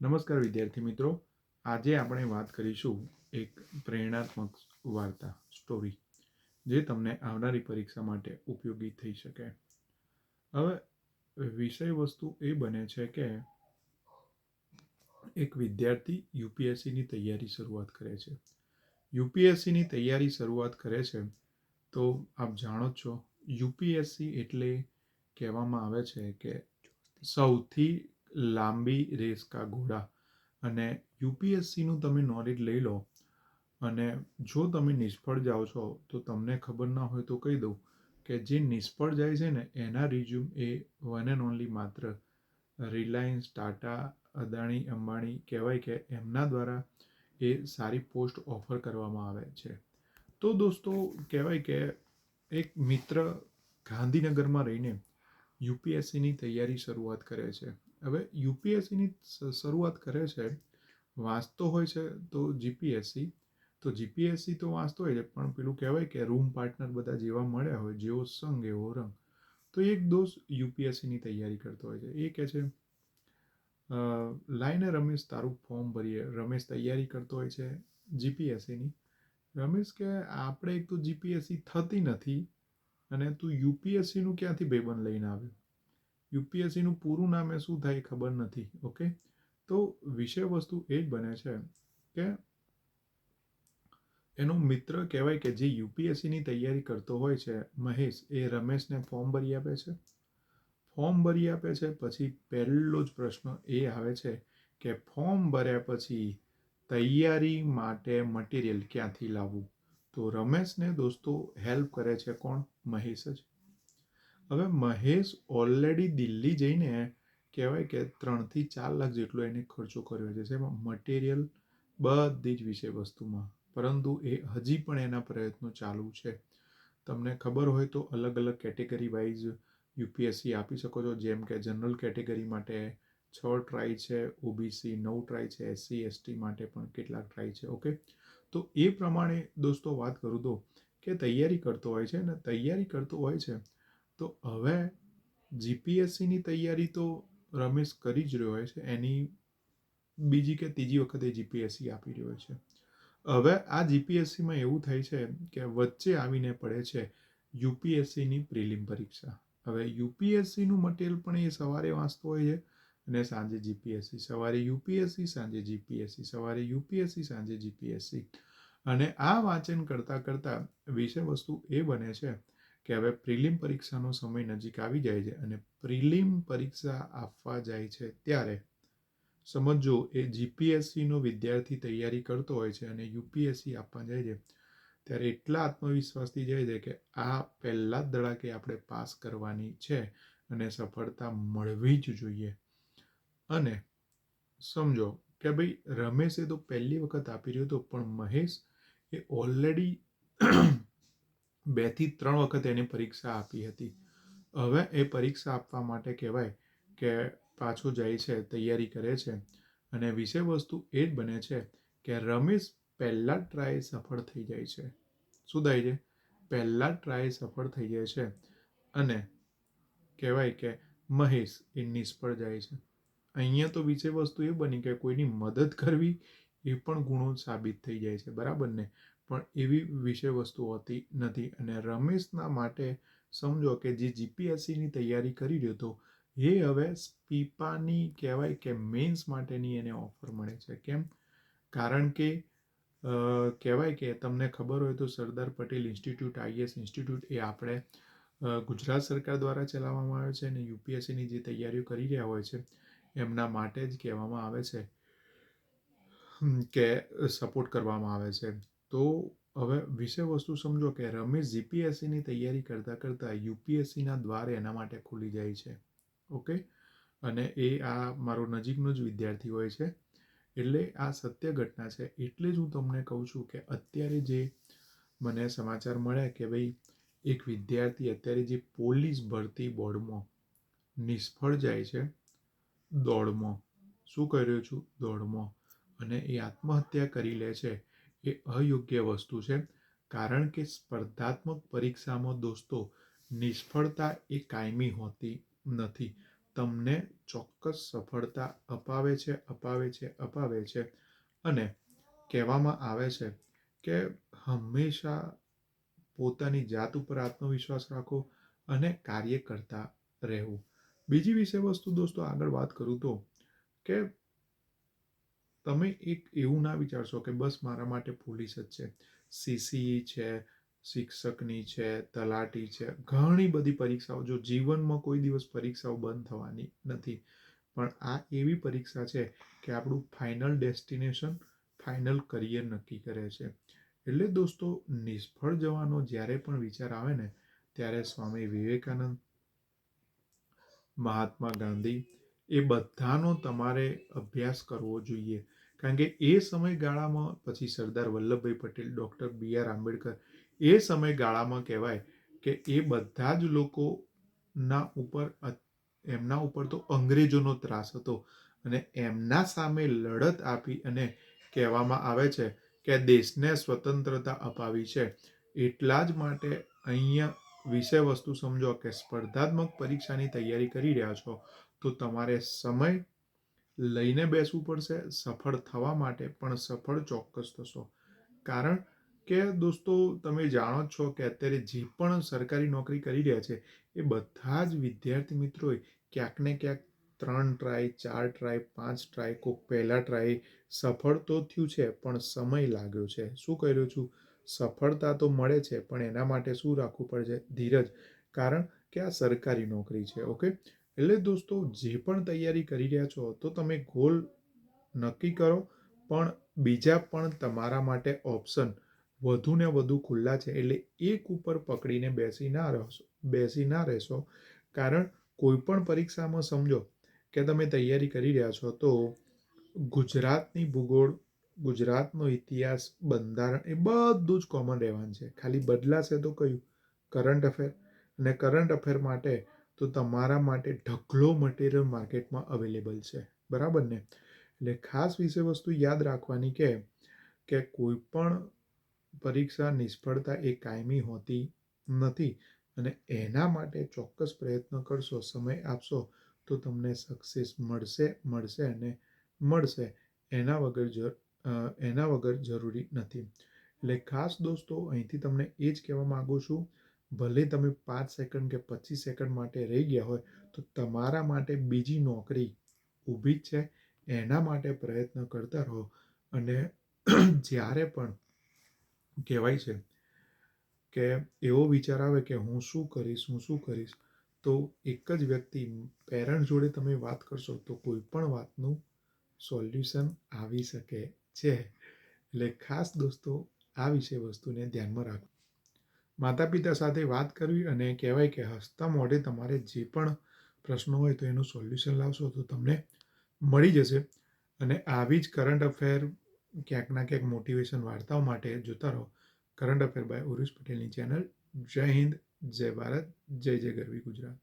નમસ્કાર વિદ્યાર્થી મિત્રો. આજે આપણે વાત કરીશું એક પ્રેરણાત્મક વાર્તા સ્ટોરી જે તમને આવનારી પરીક્ષા માટે ઉપયોગી થઈ શકે. હવે વિષય વસ્તુ એ બને છે કે એક વિદ્યાર્થી યુપીએસસીની તૈયારી શરૂઆત કરે છે. યુપીએસસીની તૈયારી શરૂઆત કરે છે તો આપ જાણો છો યુપીએસસી એટલે કહેવામાં આવે છે કે સૌથી લાંબી રેસ કા ઘોડા. અને યુપીએસસીનું તમે નોલેજ લઈ લો અને જો તમે નિષ્ફળ જાઓ છો તો તમને ખબર ના હોય તો કહી દઉં કે જે નિષ્ફળ જાય છે ને એના resume A one and only માત્ર રિલાયન્સ, ટાટા, અદાણી, અંબાણી કહેવાય કે એમના દ્વારા એ સારી પોસ્ટ ઓફર કરવામાં આવે છે. તો દોસ્તો કહેવાય કે એક મિત્ર ગાંધીનગરમાં રહીને યુપીએસસીની તૈયારી શરૂઆત કરે છે. હવે યુપીએસસીની શરૂઆત કરે છે, વાંચતો હોય છે તો જીપીએસસી તો વાંચતો હોય છે, પણ પેલું કહેવાય કે રૂમ પાર્ટનર બધા જેવા મળ્યા હોય, જેવો સંગ એવો રંગ. તો એક દોસ્ત યુપીએસસીની તૈયારી કરતો હોય છે. એ કહે છે લાઈને રમેશ તારું ફોર્મ ભરીએ. રમેશ તૈયારી કરતો હોય છે જીપીએસસીની. રમેશ કે આપણે એક તો જીપીએસસી થતી નથી અને તું યુપીએસસીનું ક્યાંથી ભાઈબંધ લઈને આવ્યો? યુપીએસસીનું પૂરું નામે શું થાય ખબર નથી. ઓકે, તો વિષય વસ્તુ એ જ બને છે કે એનો મિત્ર કહેવાય કે જે યુપીએસસીની તૈયારી કરતો હોય છે, મહેશ, એ રમેશને ફોર્મ ભરી આપે છે. પછી પહેલો જ પ્રશ્ન એ આવે છે કે ફોર્મ ભર્યા પછી તૈયારી માટે મટીરિયલ ક્યાંથી લાવવું? તો રમેશને દોસ્તો હેલ્પ કરે છે કોણ? મહેશ જ. હવે મહેશ ઓલરેડી દિલ્હી જઈને કહેવાય કે 3 થી 4 લાખ જેટલો એને ખર્ચો કર્યો છે. એમાં મટીરિયલ બધી જ વિષય વસ્તુમાં, પરંતુ એ હજી પણ એના પ્રયત્નો ચાલુ છે. તમને ખબર હોય તો અલગ અલગ કેટેગરી વાઇઝ યુપીએસસી આપી શકો છો. જેમ કે જનરલ કેટેગરી માટે 6 ટ્રાય છે, ઓબીસી 9 ટ્રાય છે, એસસી એસટી માટે પણ કેટલાક ટ્રાય છે. ઓકે, તો એ પ્રમાણે દોસ્તો વાત કરું તો કે તૈયારી કરતો હોય છે તો હવે જીપીએસસીની તૈયારી તો રમેશ કરી જ રહ્યો હોય છે. એની બીજી કે ત્રીજી વખતે જીપીએસસી આપી રહ્યો છે. હવે આ જીપીએસસીમાં એવું થાય છે કે વચ્ચે આવીને પડે છે યુપીએસસીની પ્રિલિમ પરીક્ષા. હવે યુપીએસસીનું મટીરિયલ પણ એ સવારે વાંચતો હોય છે અને સાંજે જીપીએસસી, સવારે યુપીએસસી, સાંજે જીપીએસસી, સવારે યુપીએસસી, સાંજે જીપીએસસી. અને આ વાંચન કરતાં કરતાં વિષય વસ્તુ એ બને છે કે હવે પ્રિલિમ પરીક્ષાનો સમય નજીક આવી જાય છે અને પ્રિલિમ પરીક્ષા આપવા જાય છે ત્યારે સમજો એ જીપીએસસીનો વિદ્યાર્થી તૈયારી કરતો હોય છે અને યુપીએસસી આપવા જાય છે ત્યારે એટલા આત્મવિશ્વાસથી જાય છે કે આ પહેલા જ ધડાકે આપણે પાસ કરવાની છે અને સફળતા મળવી જ જોઈએ. અને સમજો કે ભાઈ રમેશે તો પહેલી વખત આપી રહ્યો હતો, પણ મહેશ એ ઓલરેડી 2 થી 3 વખત એને પરીક્ષા આપી હતી. હવે એ પરીક્ષા આપવા માટે કહેવાય કે પાછો જાય છે, તૈયારી કરે છે અને વિષય વસ્તુ એ જ બને છે કે રમેશ પહેલા ટ્રાય સફળ થઈ જાય છે. શું થાય છે? પહેલા ટ્રાય સફળ થઈ જાય છે અને કહેવાય કે મહેશ એ નિષ્ફળ જાય છે. અહીંયા તો વિષય વસ્તુ એ બની કે કોઈની મદદ કરવી એ પણ ગુણો સાબિત થઈ જાય છે, બરાબર ને? પણ એવી વિષય વસ્તુ હોતી નથી. અને રમેશના માટે સમજો કે જે જીપીએસસીની તૈયારી કરી રહ્યો હતો એ હવે પીપાની કહેવાય કે મેન્સ માટેની એને ઓફર મળે છે. કેમ? કારણ કે કહેવાય કે તમને ખબર હોય તો Sardar Patel institute, IS institute એ આપણે ગુજરાત સરકાર દ્વારા ચલાવવામાં આવે છે અને યુપીએસસીની જે તૈયારીઓ કરી રહ્યા હોય છે એમના માટે જ કહેવામાં આવે છે કે સપોર્ટ કરવામાં આવે છે. તો હવે વિષય વસ્તુ સમજો કે રમેશ જીપીએસસીની તૈયારી કરતાં કરતાં યુપીએસસીના દ્વાર એના માટે ખુલી જાય છે. ઓકે, અને એ આ મારો નજીકનો જ વિદ્યાર્થી હોય છે. એટલે આ સત્ય ઘટના છે. એટલે જ હું તમને કહું છું કે અત્યારે જે મને સમાચાર મળ્યા કે ભાઈ એક વિદ્યાર્થી અત્યારે જે પોલીસ ભરતી બોર્ડમાં નિષ્ફળ જાય છે દોડમાં. શું કર્યો છું? દોડમાં. અને એ આત્મહત્યા કરી લે છે. એ અયોગ્ય વસ્તુ છે. કારણ કે સ્પર્ધાત્મક પરીક્ષામાં દોસ્તો નિષ્ફળતા એ કાયમી હોતી નથી. તમને ચોક્કસ સફળતા અપાવે છે. અને કહેવામાં આવે છે કે હંમેશા પોતાની જાત ઉપર આત્મવિશ્વાસ રાખો અને કાર્ય કરતા રહેવું. બીજી વિષય વસ્તુ દોસ્તો આગળ વાત કરું તો કે તમે એક એવું ના વિચારશો કે બસ મારા માટે પોલીસ જ છે, સીસીઈ છે, શિક્ષકની છે, તલાટી છે, ઘણી બધી પરીક્ષાઓ. જો જીવનમાં કોઈ દિવસ પરીક્ષાઓ બંધ થવાની નથી, પણ આ એવી પરીક્ષા છે કે આપણું ફાઇનલ ડેસ્ટિનેશન, ફાઇનલ કરિયર નક્કી કરે છે. એટલે દોસ્તો, નિષ્ફળ જવાનો જ્યારે પણ વિચાર આવે ને, ત્યારે સ્વામી વિવેકાનંદ, મહાત્મા ગાંધી, એ બધાનો તમારે અભ્યાસ કરવો જોઈએ. કારણ કે એ સમયગાળામાં, પછી સરદાર વલ્લભભાઈ પટેલ, ડૉક્ટર BR આંબેડકર, એ સમયગાળામાં કહેવાય કે એ બધા જ લોકોના ઉપર, એમના ઉપર તો અંગ્રેજોનો ત્રાસ હતો અને એમના સામે લડત આપી અને કહેવામાં આવે છે કે દેશને સ્વતંત્રતા અપાવી છે. એટલા જ માટે અહીંયા વિષય વસ્તુ સમજો કે સ્પર્ધાત્મક પરીક્ષાની તૈયારી કરી રહ્યા છો તો તમારે સમય લઈને બેસવું પડશે સફળ થવા માટે, પણ સફળ ચોક્કસ થશો. કારણ કે દોસ્તો, તમે જાણો જ છો કે અત્યારે જે પણ સરકારી નોકરી કરી રહ્યા છે એ બધા જ વિદ્યાર્થી મિત્રોએ ક્યાંક ને ક્યાંક 3 ટ્રાય, 4 ટ્રાય, 5 ટ્રાય, કોઈક પહેલા ટ્રાય સફળ તો થયું છે, પણ સમય લાગ્યો છે. શું કહી રહ્યો છું? સફળતા તો મળે છે, પણ એના માટે શું રાખવું પડશે? ધીરજ. કારણ કે આ સરકારી નોકરી છે. ઓકે, એટલે દોસ્તો, જે પણ તૈયારી કરી રહ્યા છો તો તમે ગોલ નક્કી કરો, પણ બીજા પણ તમારા માટે ઓપ્શન વધુ ને વધુ ખુલ્લા છે. એટલે એક ઉપર પકડીને બેસી ના રહેશો. કારણ કોઈ પણ પરીક્ષામાં સમજો કે તમે તૈયારી કરી રહ્યા છો તો ગુજરાતની ભૂગોળ, ગુજરાતનો ઇતિહાસ, બંધારણ, એ બધું જ કોમન રહેવાનું છે. ખાલી બદલાશે તો કયું? Current affair. અને કરંટ અફેર માટે તો તમારા માટે ઢગલો મટીરિયલ માર્કેટમાં અવેલેબલ છે. બરાબર ને? એટલે ખાસ વિષય વસ્તુ યાદ રાખવાની કે કોઈ પણ પરીક્ષા નિષ્ફળતા એ કાયમી હોતી નથી. અને એના માટે ચોક્કસ પ્રયત્ન કરશો, સમય આપશો તો તમને સક્સેસ મળશે અને મળશે. એના વગર જરૂરી નથી. એટલે ખાસ દોસ્તો, અહીંથી તમને એ જ કહેવા માગું છું, ભલે તમે 5 સેકન્ડ કે 25 સેકન્ડ માટે રહી ગયા હોય તો તમારા માટે બીજી નોકરી ઊભી જ છે. એના માટે પ્રયત્ન કરતા રહો. અને જ્યારે પણ કહેવાય છે કે એવો વિચાર આવે કે હું શું કરીશ, તો એક જ વ્યક્તિ, પેરેન્ટ જોડે તમે વાત કરશો તો કોઈ પણ વાતનું સોલ્યુશન આવી શકે છે. એટલે ખાસ દોસ્તો, આ વિષય વસ્તુને ધ્યાનમાં રાખો. માતા પિતા સાથે વાત કરવી અને કહેવાય કે હસતા મોઢે તમારે જે પણ પ્રશ્નો હોય તો એનું સોલ્યુશન લાવશો તો તમને મળી જશે. અને આવી જ કરંટ અફેર, ક્યાંક ના ક્યાંક મોટિવેશન વાર્તાઓ માટે જોતા રહો કરંટ અફેર બાય ઉરુષ પટેલની ચેનલ. જય હિન્દ, જય ભારત, જય જય ગરવી ગુજરાત.